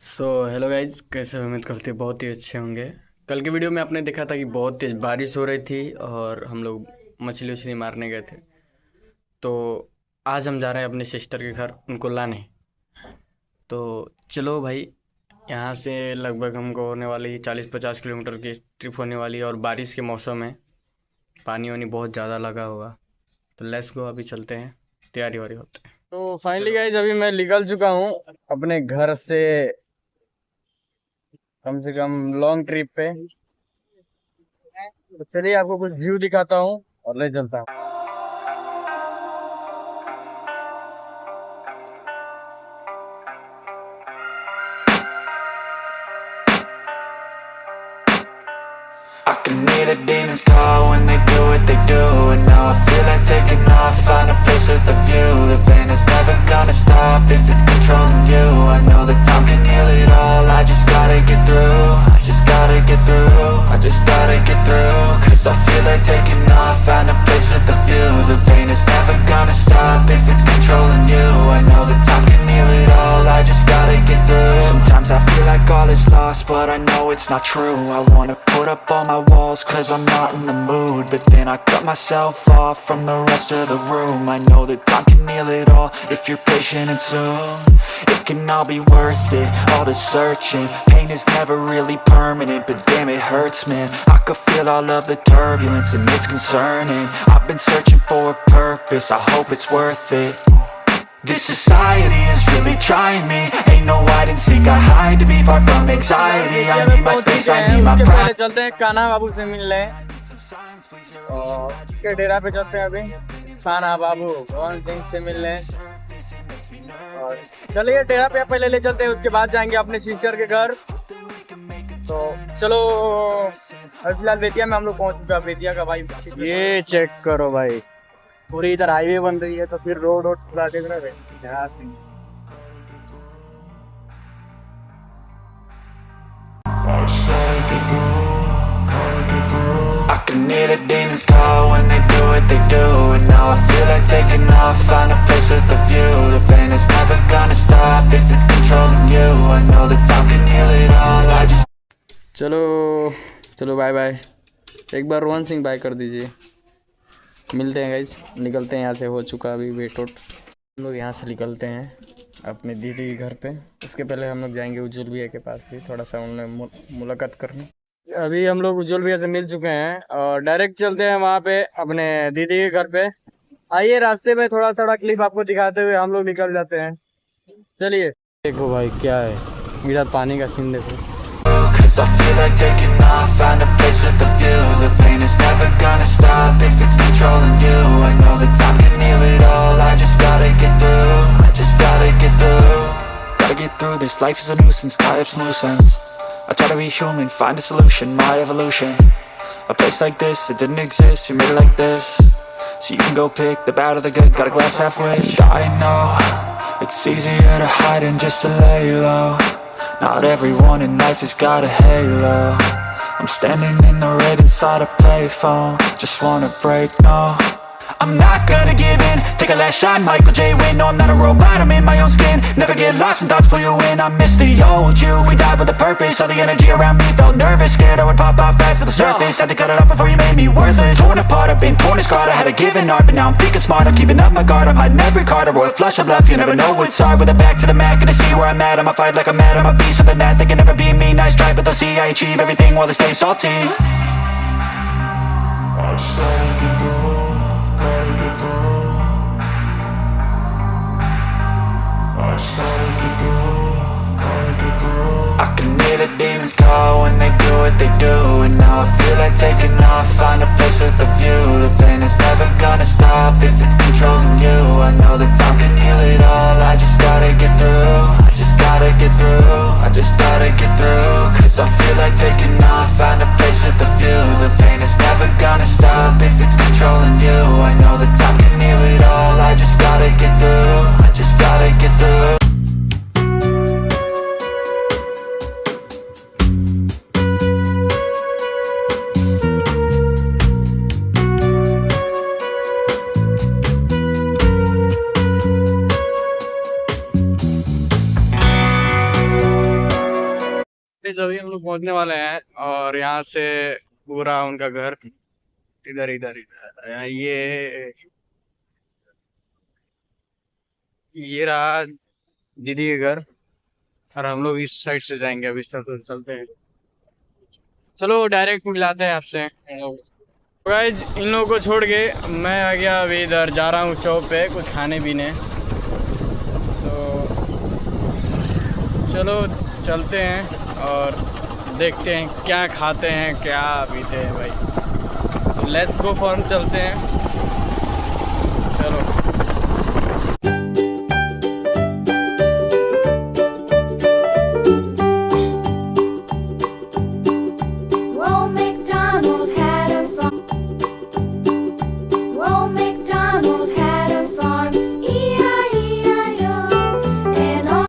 Hello guys, कैसे हो? उम्मीद करते हैं बहुत ही अच्छे होंगे। कल की वीडियो में आपने देखा था कि बहुत तेज़ बारिश हो रही थी और हम लोग मछली उछली मारने गए थे। तो आज हम जा रहे हैं अपने सिस्टर के घर उनको लाने। तो चलो भाई, यहाँ से लगभग हमको होने वाली 40-50 किलोमीटर की ट्रिप होने वाली है और बारिश के मौसम है, पानी वानी बहुत ज़्यादा लगा होगा। तो लेट्स गो, अभी चलते हैं, तैयारी वारी होते हैं। तो फाइनली गाइज अभी मैं निकल चुका हूँ अपने घर से, कम से कम लॉन्ग ट्रिप पे। तो चलिए आपको कुछ व्यू दिखाता हूँ और ले चलता हूँ। I can hear the demons call when they do what they do. And now I feel like taking off, find a place with a view. The pain is never gonna stop if it's controlling you. I know that time can heal it all, I just gotta get through. I just gotta get through, I just gotta get through. Cause I feel like taking off, find a place with a view. The pain is never gonna stop if it's controlling you. I know that time can heal it all, I just gotta get through. Sometimes I feel like all is lost, but I know it's not true. I wanna put up all my walls cause I'm not in the mood, but then I cut myself off from the rest of the room. I know that time can heal it all if you're patient, and soon it can all be worth it, all the searching. Pain is never really permanent, but damn it hurts, man. I could feel all of the turbulence and it's concerning. I've been searching for a purpose, I hope it's worth it. This society is really trying me. Ain't no hide and seek, I hide to be far from anxiety. I need my space, I need my pride. चलते हैं कान्हा बाबू से मिलने और के डेरा पे चलते हैं अभी कान्हा बाबू भगवान सिंह से मिलने। और चलिए डेरा पे पहले ले चलते हैं, उसके बाद जाएंगे अपने सिस्टर के घर। तो चलो, अभी फिलहाल बेतिया में हम लोग पहुंच चुका। बेतिया का भाई ये चेक करो भाई, पूरी इधर हाईवे बन रही है, तो फिर रोड पूरा देख रहे हैं यहाँ से। I can hear the demons call when they do what they do. And now I feel like taking off, find a place with a view. The pain is never gonna stop if it's controlling you. I know that time can heal it all, I just चलो चलो, bye bye. एक बार Rohan Singh bye कर दीजिए। मिलते हैं guys, निकलते हैं यहाँ से। हो चुका अभी वेट उट, हम लोग यहाँ से निकलते हैं अपने दीदी के घर पे। उसके पहले हम लोग जाएंगे उज्जवल भैया के पास भी, थोड़ा सा उनसे मुलाकात करने। अभी हम लोग उज्जवल भैया से मिल चुके हैं और डायरेक्ट चलते हैं वहाँ पे अपने दीदी के घर पे। आइए, रास्ते में थोड़ा थोड़ा क्लिप आपको दिखाते हुए हम लोग निकल जाते हैं। चलिए। देखो भाई क्या है, इधर पानी का सीन देखो। Cause I feel like taking off, find a place with a view. The pain is never gonna stop if it's controlling you. I know that time can heal it all, I just gotta get through. I just gotta get through. Gotta get through this, life is a nuisance, tie up some loose ends. I try to be human, find a solution, my evolution. A place like this, it didn't exist, we made it like this. So you can go pick the bad or the good, got a glass halfway. I know, it's easier to hide than just to lay low. Not everyone in life has got a halo. I'm standing in the red inside a payphone. Just wanna break, no, I'm not gonna give in. Take a last shot, Michael J. Win. No, I'm not a robot, I'm in my own skin. Never get lost when thoughts pull you in. I miss the old you, we died with a purpose. All the energy around me felt nervous, scared I would pop out fast to the surface. Had to cut it off before you made me worthless. Torn apart, I've been torn and scarred. I had a given art, but now I'm thinking smart. I'm keeping up my guard, I'm hiding every card. A royal flush of love, you never know what's hard. With a back to the mat, gonna see where I'm at. I'ma fight like I'm mad, I'ma be something that they can never be me. Nice try, but they'll see I achieve everything while they stay salty. I just gotta get through, gotta get through. I just gotta get through, gotta get through. I can hear the demons call when they do what they do. And now I feel like taking off, find a place with a view. The pain is never gonna stop if it's controlling you. I know that time can heal it all, I just gotta get through. I just gotta get through, I just gotta get through. Cause I feel like taking off, find a place with a view. The pain is never gonna stop if it's controlling you. I know that time can heal it all, I just gotta get through. I just gotta get through. इस अभी हम लोग पहुंचने वाले हैं और यहाँ से पूरा उनका घर इधर इधर इधर ये रहा दीदी के घर और हम लोग इस साइड से जाएंगे। अभी तो चलते हैं, चलो डायरेक्ट मिलाते हैं आपसे। गाइस इन लोगों को छोड़ के मैं आ गया, अभी इधर जा रहा हूँ चौक पे कुछ खाने पीने। तो चलो चलते हैं और देखते हैं क्या खाते हैं क्या पीते हैं भाई। लेट्स गो फॉर्म चलते हैं।